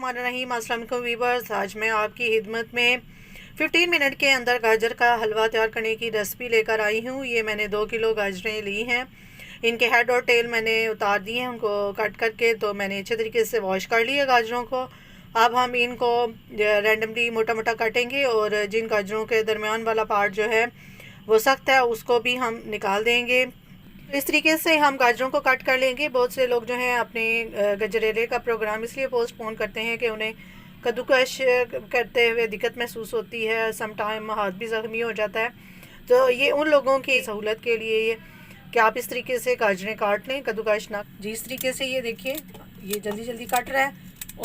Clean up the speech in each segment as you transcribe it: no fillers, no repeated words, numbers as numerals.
बिस्मिल्लाहिर्रहमानिर्रहीम। अस्सलाम वालेकुम वीवर्स, आज मैं आपकी खिदमत में 15 मिनट के अंदर गाजर का हलवा तैयार करने की रेसिपी लेकर आई हूँ। ये मैंने 2 किलो गाजरें ली हैं। इनके हेड और टेल मैंने उतार दिए हैं, उनको कट करके तो मैंने अच्छे तरीके से वॉश कर लिया गाजरों को। अब हम इनको रैंडमली मोटा मोटा काटेंगे और जिन गाजरों के दरमियान वाला पार्ट जो है वो सख्त है उसको भी हम निकाल देंगे। इस तरीके से हम गाजरों को कट कर लेंगे। बहुत से लोग जो हैं अपने गजरेले का प्रोग्राम इसलिए पोस्टपोन करते हैं कि उन्हें कद्दूकश करते हुए दिक्कत महसूस होती है, सम टाइम हाथ भी ज़ख्मी हो जाता है। तो ये उन लोगों की सहूलत के लिए ये कि आप इस तरीके से गाजरें काट लें, कद्दूकश ना जी। इस तरीके से ये देखिए, ये जल्दी जल्दी कट रहा है।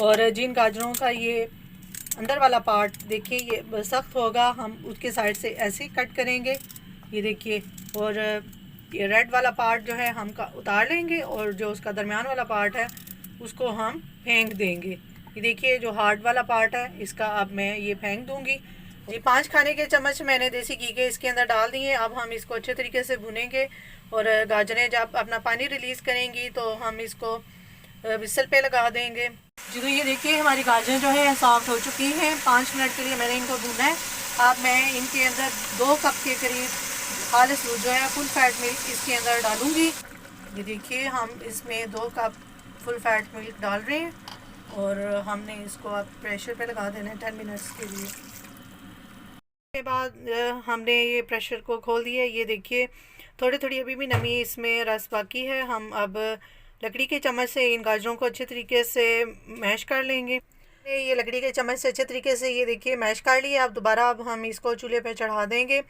और जिन गाजरों का ये अंदर वाला पार्ट देखिए ये सख्त होगा, हम उसके साइड से ऐसे कट करेंगे, ये देखिए। और ये रेड वाला पार्ट जो है हम उतार लेंगे और जो उसका दरमियान वाला पार्ट है उसको हम फेंक देंगे। ये देखिए जो हार्ड वाला पार्ट है इसका अब मैं ये फेंक दूंगी जी। 5 खाने के चम्मच मैंने देसी घी के इसके अंदर डाल दिए। अब हम इसको अच्छे तरीके से भुनेंगे और गाजरें जब अपना पानी रिलीज़ करेंगी तो हम इसको विसल पे लगा देंगे जी। तो ये देखिए हमारी गाजरें जो है सॉफ्ट हो चुकी हैं। 5 मिनट के लिए मैंने इनको भूना है। अब मैं इनके अंदर 2 कप के करीब खालिस दूध जो है फुल फैट मिल्क इसके अंदर डालूंगी। ये देखिए हम इसमें 2 कप फुल फैट मिल्क डाल रहे हैं और हमने इसको अब प्रेशर पे लगा देना है 10 मिनट्स के लिए। उसके बाद हमने ये प्रेशर को खोल दिया। ये देखिए थोड़ी थोड़ी अभी भी नमी इसमें रस बाकी है। हम अब लकड़ी के चम्मच से इन गाजरों को अच्छे तरीके से मैश कर लेंगे। ये लकड़ी के चम्मच से अच्छे तरीके से ये देखिए मैश कर लिया। अब दोबारा अब हम इसको चूल्हे पे चढ़ा देंगे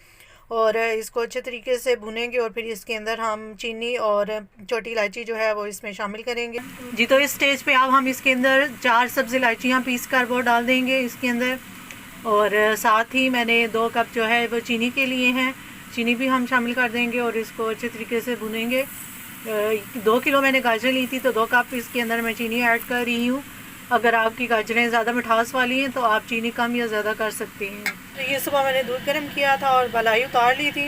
और इसको अच्छे तरीके से भुनेंगे और फिर इसके अंदर हम चीनी और छोटी इलायची जो है वो इसमें शामिल करेंगे जी। तो इस स्टेज पे अब हम इसके अंदर 4 सब्ज़ इलायचियाँ पीस कर वो डाल देंगे इसके अंदर। और साथ ही मैंने 2 कप जो है वो चीनी के लिए हैं, चीनी भी हम शामिल कर देंगे और इसको अच्छे तरीके से भुनेंगे। 2 किलो मैंने गाजर ली थी तो 2 कप इसके अंदर मैं चीनी ऐड कर रही हूँ। अगर आपकी गाजरें ज़्यादा मिठास वाली हैं तो आप चीनी कम या ज़्यादा कर सकती हैं। तो ये सुबह मैंने दूध गर्म किया था और मलाई उतार ली थी।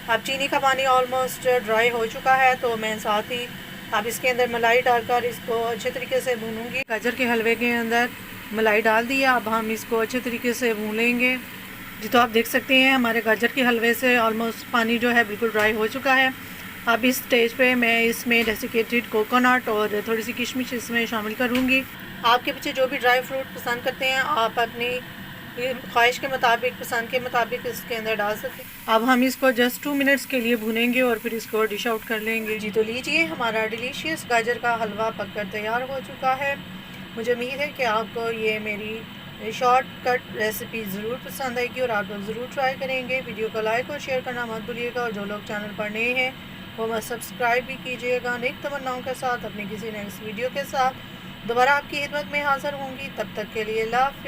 अब चीनी का पानी ऑलमोस्ट ड्राई हो चुका है तो मैं साथ ही अब इसके अंदर मलाई डालकर इसको अच्छे तरीके से भूनूंगी। गाजर के हलवे के अंदर मलाई डाल दिया। अब हम इसको अच्छे तरीके से भून लेंगे जी। तो आप देख सकते हैं हमारे गाजर के हलवे से ऑलमोस्ट पानी जो है बिल्कुल ड्राई हो चुका है। अब इस स्टेज पे मैं इसमें डेसिकेटेड कोकोनट और थोड़ी सी किशमिश इसमें शामिल करूँगी। आपके बच्चे जो भी ड्राई फ्रूट पसंद करते हैं आप अपनी ख्वाहिश के मुताबिक, पसंद के मुताबिक इसके अंदर डाल सकते हैं। अब हम इसको जस्ट 2 मिनट्स के लिए भुनेंगे और फिर इसको डिश आउट कर लेंगे जी। तो लीजिए हमारा डिलीशियस गाजर का हलवा पककर तैयार हो चुका है। मुझे उम्मीद है कि आपको ये मेरी शॉर्टकट रेसिपी ज़रूर पसंद आएगी और आप लोग ज़रूर ट्राई करेंगे। वीडियो को लाइक और शेयर करना मत भूलिएगा और जो लोग चैनल पर नए हैं वो मत सब्सक्राइब भी कीजिएगा। नेक तमन्नाओं के साथ अपनी किसी नेक्स्ट वीडियो के साथ दोबारा आपकी खिदमत में हाज़िर होंगी। तब तक के लिए अल्लाह हाफ़िज़।